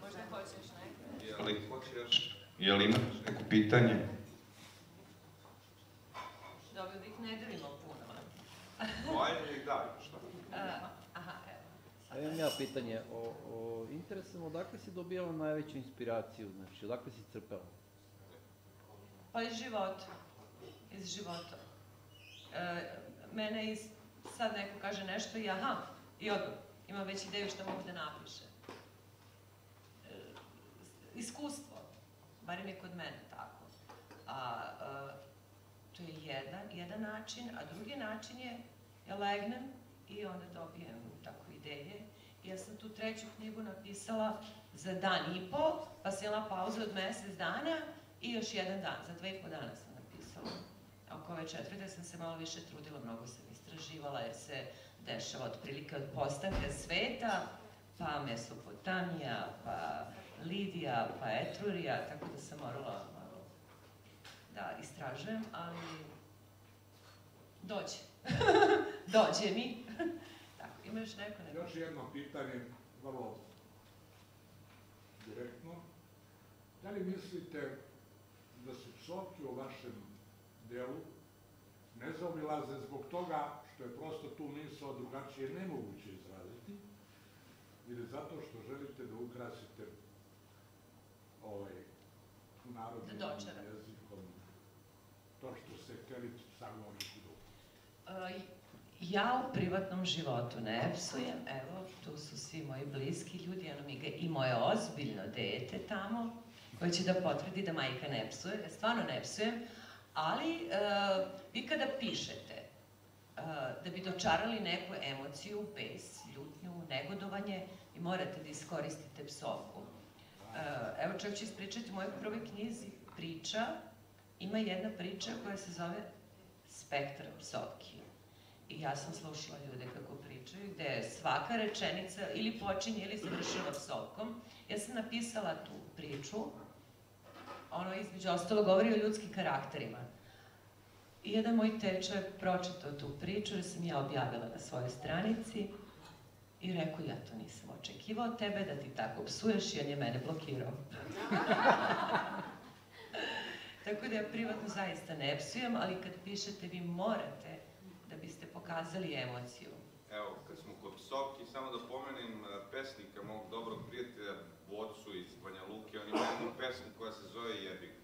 Možda hoćeš neko? Je li imaš neko pitanje? Dobro, da ih ne delimo puno. Ajde ih daj, šta? Aha, evo. Imam ja pitanje. Interesujemo, odakle si dobijala najveću inspiraciju? Znači, odakle si crpela? Pa iz života. Iz života. Mene sad neko kaže nešto i aha, i odmah. Imam već ideju što mogu da napišem. Iskustvo. Barem je kod mene tako. To je jedan način, a drugi način je ja legnem i onda dobijem tako ideje. Ja sam tu treću knjigu napisala za dan i po, pa sam imala pauzu od mesec dana i još jedan dan, za 2,5 dana sam napisala. A oko ove četvrte sam se malo više trudila, mnogo sam istraživala jer se dešava otprilike od postanka sveta, pa Mesopotamija, pa Lidija, pa Etrurija, tako da sam morala malo da istražujem, ali dođe. Dođe mi. Tako, ima još neko? Još jedno pitanje, vrlo direktno. Da li mislite da se psovke u vašem delu ne zaobilaze zbog toga što je prosto tu misao drugačije nemoguće izraziti ili zato što želite da ukrasite narodnim jezikom to što se hteli sagovoriti dugo? Ja u privatnom životu ne psujem, evo, tu su svi moji bliski ljudi, i moje ozbiljno dete tamo, koje će da potvrdi da majka ne psuje, ja stvarno ne psujem, ali vi kada pišete, da bi dočarali neku emociju, bes, ljutnju, negodovanje, vi morate da iskoristite psovku. Evo, čovjek će ispričati u mojoj prvoj knjizi priča, ima jedna priča koja se zove Spektar psovki. I ja sam slušala ljude kako pričaju, gde svaka rečenica ili počinje ili završava psovkom. Ja sam napisala tu priču, ono između ostalo govori o ljudskim karakterima. I jedan moj teča je pročitao tu priču, jer sam ja objavila na svojoj stranici i rekao, ja to nisam očekivao od tebe da ti tako psuješ i on je mene blokirao. Tako da ja privatno zaista ne psujem, ali kad pišete vi morate da biste pokazali emociju. Evo, kad smo kod psovki, samo da pomenem pesnika, mog dobrog prijatelja Bocu iz Banja Luke, on ima jednu pesmu koja se zove Jebi ga,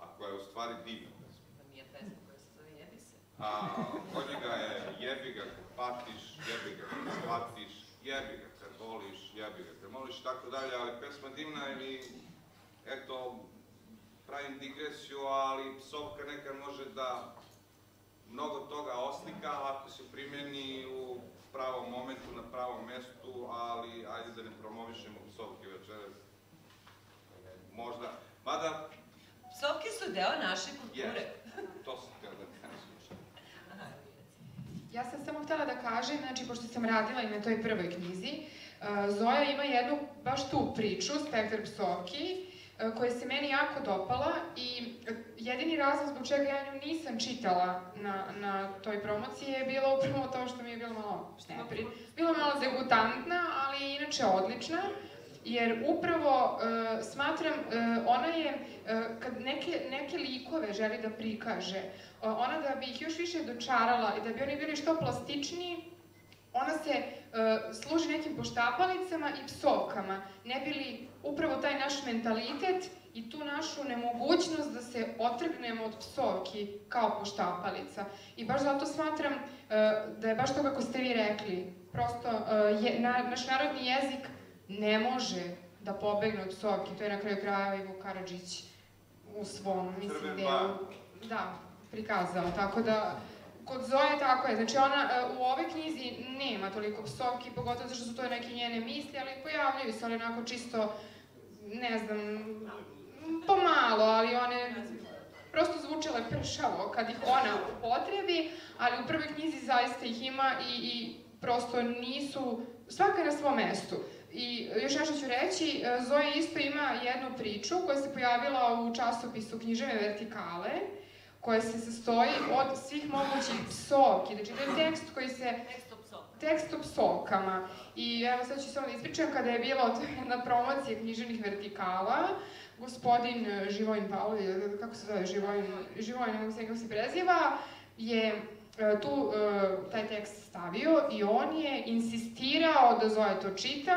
a koja je u stvari divna pesma. Pa nije pesma koja se zove Jebi se. A kod njega je jebi ga kad patiš, jebi ga kad shvatiš, jebi ga kad voliš, jebi ga kad moliš, tako dalje, ali pesma divna i eto, pravim digresiju, ali psovka nekad može da mnogo toga oslika ako se primjeni u pravom momentu, na pravom mestu, ali ajde da ne promovišemo psovke večeras. Možda, mada... Psovke su deo naše kulture. To sam htjela da kažem. Ja sam samo htjela da kažem, znači, pošto sam radila i na toj prvoj knjizi, Zoja ima jednu baš tu priču, Spektar psovki, koja se meni jako dopala i jedini razlog zbog čega ja nju nisam čitala na toj promociji je bilo upravo to što mi je bilo malo degutantna, ali inače odlična, jer upravo smatram, ona je, kad neke likove želi da prikaže, ona da bi ih još više dočarala i da bi oni bili što plastičniji, ona se služi nekim poštapalicama i psovkama, ne bi li upravo taj naš mentalitet i tu našu nemogućnost da se otrgnemo od psovki kao poštapalica. I baš zato smatram da je baš to kako ste vi rekli, prosto naš narodni jezik ne može da pobegne od psovki, to je na kraju krajeva Ivo Karadžić u svom, mislim, delu, da, prikazao, tako da kod Zoje tako je, znači ona u ovoj knjizi nema toliko psovki, pogotovo zato što su to neke njene misli, ali pojavljaju se one onako čisto, ne znam, pomalo, ali one prosto zvučale pršavo kad ih ona upotrebi, ali u prvoj knjizi zaista ih ima i prosto nisu, svaka je na svom mestu. I još nešto ću reći, Zoja isto ima jednu priču koja se pojavila u časopisu Književne vertikale, koja se sastoji od svih mogućih psovki. Znači, to je tekst koji se... tekst o psovkama. I evo sad ću samo da ispričam, kada je bila na promocije književnih vertikala, gospodin Živojin Pavlović, kako se zove, Živojin, ne znam kako se preziva, je tu taj tekst stavio i on je insistirao da Zoja to čita,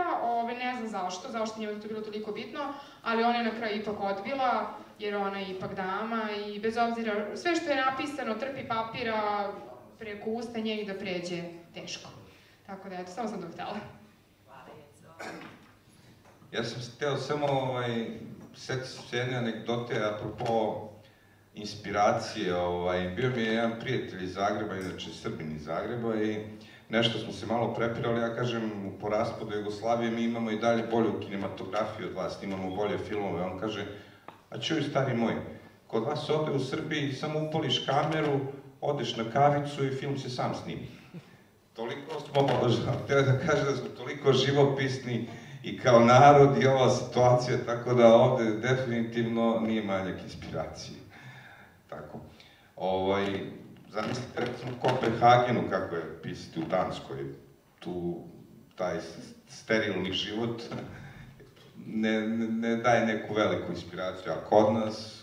ne znam zašto njemu to bilo toliko bitno, ali ona je na kraju ipak odbila, jer ona je ipak dama i bez obzira, sve što je napisano trpi papira preko usta njeni da pređe teško. Tako da, eto, samo sam to htela. Ja sam hteo samo setiti se jedne anegdote apropo inspiracije. Bio mi je jedan prijatelj iz Zagreba, inače Srbin iz Zagreba, i nešto smo se malo prepirali. Ja kažem, po raspadu Jugoslavije mi imamo i dalje bolju kinematografiju od vas, imamo bolje filmove. On kaže, a čuj, stari moj, kod vas ovde u Srbiji samo upališ kameru, odeš na kavicu i film se sam snimi. Toliko smo, htio da kažem da smo toliko živopisni i kao narod i ova situacija, tako da ovde definitivno nije manjak inspiracije. Tako. Zamislite, recimo, u Kopenhagenu, kako je pisati u Danskoj, tu taj sterilni život ne daje neku veliku inspiraciju, a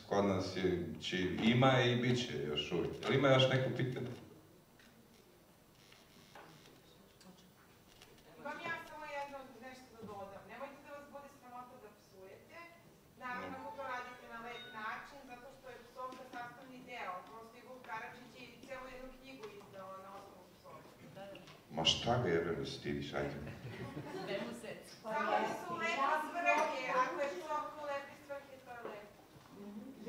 kod nas ima i bit će još uvijek. Ali ima još neko pitanje? Imam ja samo jedno nešto da dodam. Nemojte da vas bude sramota da psujete. Naravno, ako to radite na lep način, zato što je psovka sastavni deo. Prosto Vuk Karadžić je celu jednu knjigu izdao na osnovu psovke. Ma šta ga jebe da stidiš, ajde. Samo da su lepe svrhe, ako je psovka u lepe svrhe, to je lepo.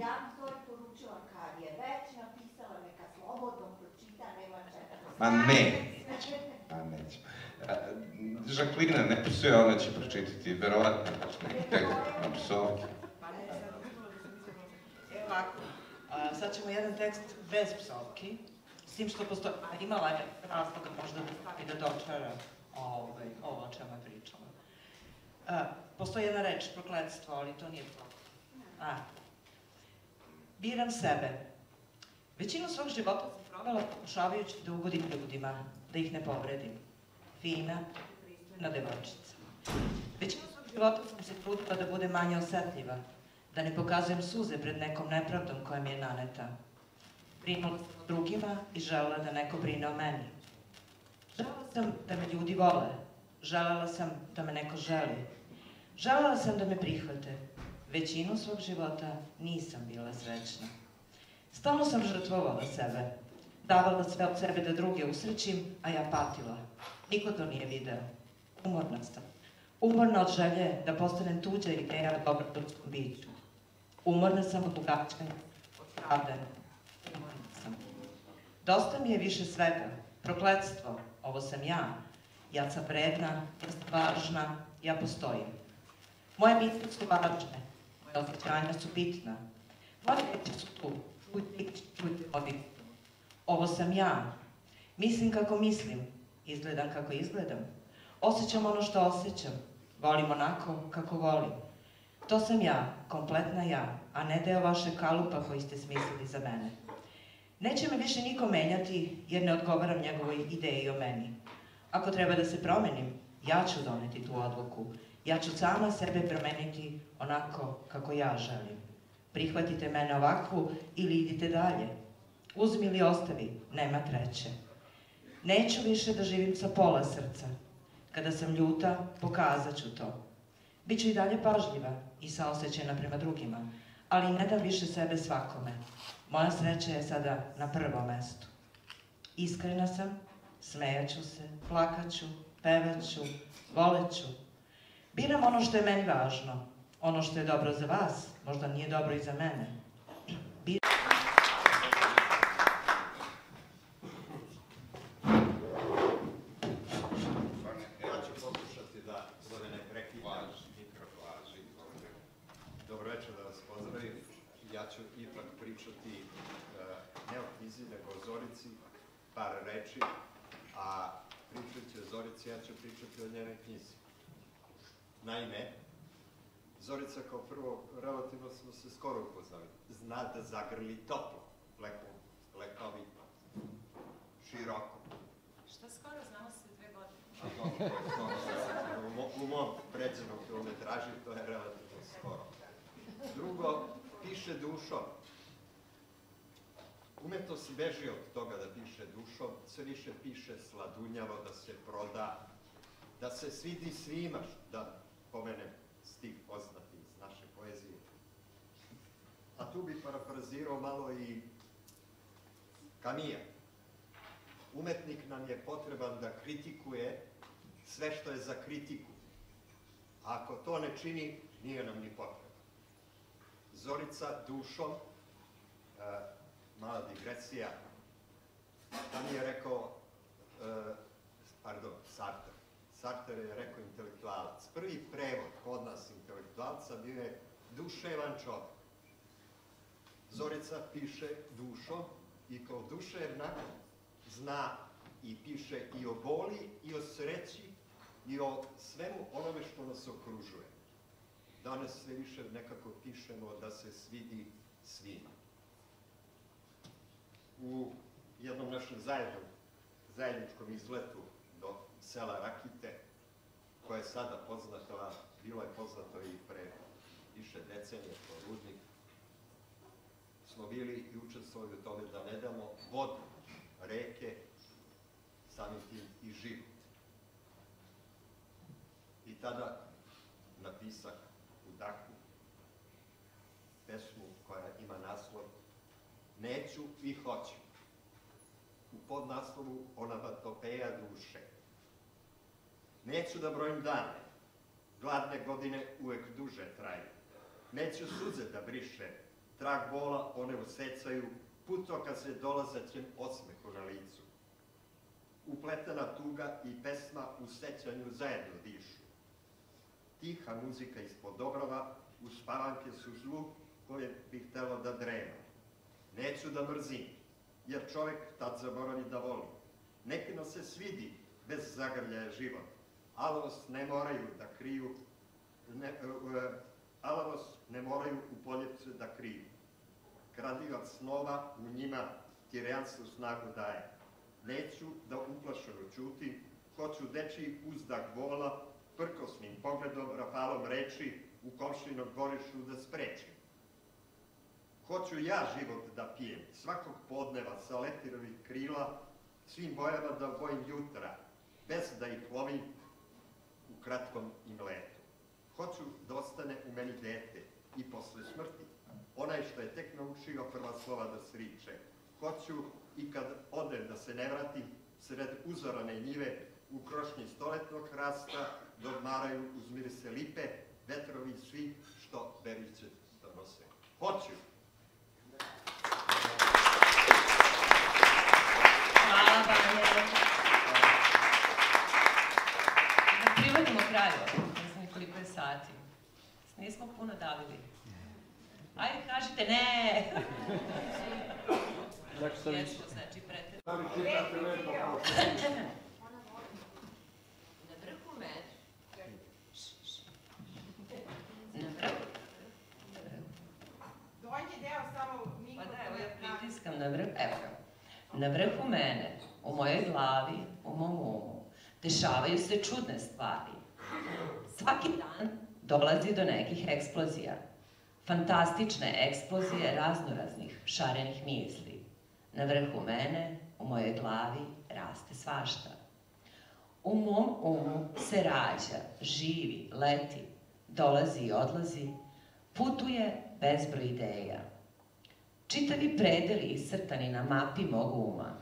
Ja bih Zoji poručila, kad je već napisala, neka slobodno pročita, nema čega. Ma ne, pa neću. Žaklina ne psuje, ona će pročitati, verovatno, neki tekst na psovke. Evo ovako, sad ćemo jedan tekst bez psovki, s tim što postoji, imala je razloga možda da stavi da dočara ovo o čemu je pričala. Postoji jedna reč, prokletstvo, ali to nije psovka. Biram sebe. Većinu svog života sam provela pokušavajući da ugodim ljudima, da ih ne povredim. Fina, pristojna devojčica. Većinu svog života sam se trudila da budem manje osetljiva, da ne pokazujem suze pred nekom nepravdom koja mi je naneta. Brinula sam o drugima i želela da neko brine o meni. Želela sam da me ljudi vole. Želela sam da me neko želi. Želela sam da me prihvate. Većinu svog života nisam bila srećna. Stalno sam žrtvovala sebe. Davala sve od sebe da druge usrećim, a ja patila. Niko to nije video. Umorna sam. Umorna od želje da postanem tuđa ideja o dobroturskom biću. Umorna sam od ugačkanja, od pravdanja. Umorna sam. Dosta mi je više svega. Prokletstvo. Ovo sam ja. Ja sam vredna, ja sam važna, ja postojim. Moje misli su važne. Moje osjećanja su bitna. Moje reči su tu. Čujte odlično. Ovo sam ja. Mislim kako mislim. Izgledam kako izgledam. Osjećam ono što osjećam. Volim onako kako volim. To sam ja, kompletna ja, a ne deo vašeg kalupa koji ste smislili za mene. Neće me više niko menjati jer ne odgovaram njegovoj ideji o meni. Ako treba da se promenim, ja ću doneti tu odluku. Ja ću sama sebe promeniti onako kako ja želim. Prihvatite mene ovakvu ili idite dalje. Uzmi ili ostavi, nema treće. Neću više da živim sa pola srca. Kada sam ljuta, pokazat ću to. Biću i dalje pažljiva i saosećajna prema drugima, ali ne dam više sebe svakome. Moja sreća je sada na prvom mestu. Iskrena sam, smejaću se, plakaću, pevaću, voleću. Biram ono što je meni važno. Ono što je dobro za vas, možda nije dobro i za mene. Ja ću pokušati da ne prekidam mikrofon. Dobro večer, da vas pozdravim. Ja ću ipak pričati ne o knjizi, nego o Zorici, par reči, a pričat će o Zorici, ja ću pričati o njenoj knjizi. Naime, Zorica kao prvo, relativno smo se skoro upoznali. Zna da zagrli toplo, lekovito, široko. Šta skoro, znamo se 2 godine. U mom pređenom kilometraži to je relativno skoro. Drugo, piše dušom. Umetnost beži od toga da piše dušom, sve više piše sladunjavo, da se proda, da se svidi svima, da pomenem stih poznati iz naše poezije. A tu bih parafrazirao malo i Kamija. Umetnik nam je potreban da kritikuje sve što je za kritiku. A ako to ne čini, nije nam ni potreban. Zorica dušom, mala digresija, tam je rekao, Sartre. Sartre je rekao intelektualac. Prvi prevod kod nas intelektualca bio je duševan čovjek. Zorica piše dušom i kao duševna zna i piše i o boli, i o sreći, i o svemu onome što nas okružuje. Danas sve više nekako pišemo da se svidi svima. U jednom našem zajedničkom izletu do sela Rakite, koja je sada poznata, bilo je poznato i pre više decenije, kao rudnik, smo bili i učestvovali u tome da ne damo vodu, reke, samim tim i život. I tada napisak u dahu pesmu koja ima naslov Neću i hoću. U podnaslovu Onomatopeja duše. Neću da brojim dane, gladne godine uvek duže traju. Neću suze da briše, trag bola one usecaju, putokaze dolazećem osmehu na licu. Upletena tuga i pesma u sećanju zajedno dišu. Tiha muzika ispod obrova, uspavanke su zlu koje bih htelo da drema. Neću da mrzim, jer čovek tad zaboravi da voli. Nekima se svidi bez zagrljaja život. Alavost ne moraju da kriju, alavost ne moraju u poljepce da kriju. Kradivac snova u njima tiransku snagu daje. Neću da uplašeno ćutim, hoću dečiji uzdak vola, prkosnim pogledom, rafalom reči u komšinog dvorištu da sprečim. Hoću ja život da pijem, svakog podneva sa letirovih krila, svim bojama da bojim jutra, bez da ih lovim u kratkom im letu. Hoću da ostane u meni dete i posle smrti, onaj što je tek naučio prva slova da sriče. Hoću i kad odem da se ne vratim, sred uzorane njive, u krošnji stoletnog hrasta, da odmaraju uz mirise lipe, vetrovi svi što beriće donose. Hoću! Hvala vam. Da privodimo kraju, ne znam koliko je sati. Nismo puno davili. Ajde, kažite ne! Jesmo, znači, preter. Da li čitate lepo kao što Na vrhu mene. Na vrhu. Donji deo samo Pa da, evo ja pritiskam na vrhu, evo ga. Na vrhu mene, u mojoj glavi, u mom umu, dešavaju se čudne stvari. Svaki dan dolazi do nekih eksplozija. Fantastične eksplozije raznoraznih šarenih misli. Na vrhu mene, u mojoj glavi, raste svašta. U mom umu se rađa, živi, leti, dolazi i odlazi, putuje bezbroj ideja. Čitavi predeli iscrtani na mapi mog uma,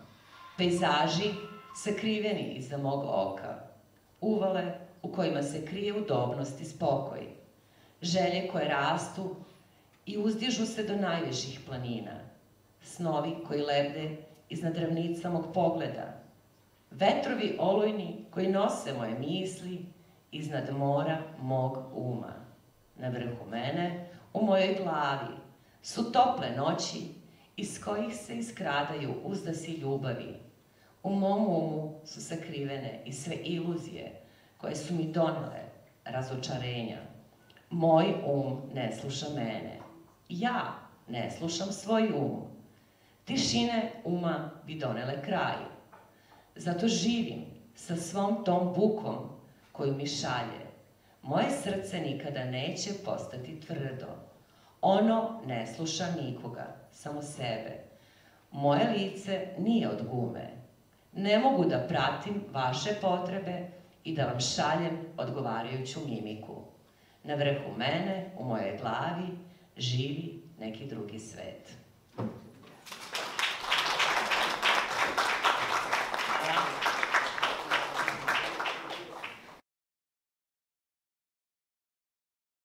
pejzaži sakriveni iza mog oka, uvale u kojima se krije udobnost i spokoj, želje koje rastu i uzdižu se do najviših planina, snovi koji lebde iznad ravnica mog pogleda, vetrovi olujni koji nose moje misli iznad mora mog uma. Na vrhu mene, u mojoj glavi, su tople noći iz kojih se iskradaju uzdasi ljubavi. U mom umu su sakrivene i sve iluzije koje su mi donele razočarenja. Moj um ne sluša mene. Ja ne slušam svoj um. Tišine uma bi donele kraj. Zato živim sa svom tom bukom koju mi šalje, moje srce nikada neće postati tvrdo. Ono ne sluša nikoga, samo sebe. Moje lice nije od gume. Ne mogu da pratim vaše potrebe i da vam šaljem odgovarajuću mimiku. Na vrhu mene, u mojoj glavi, živi neki drugi svet.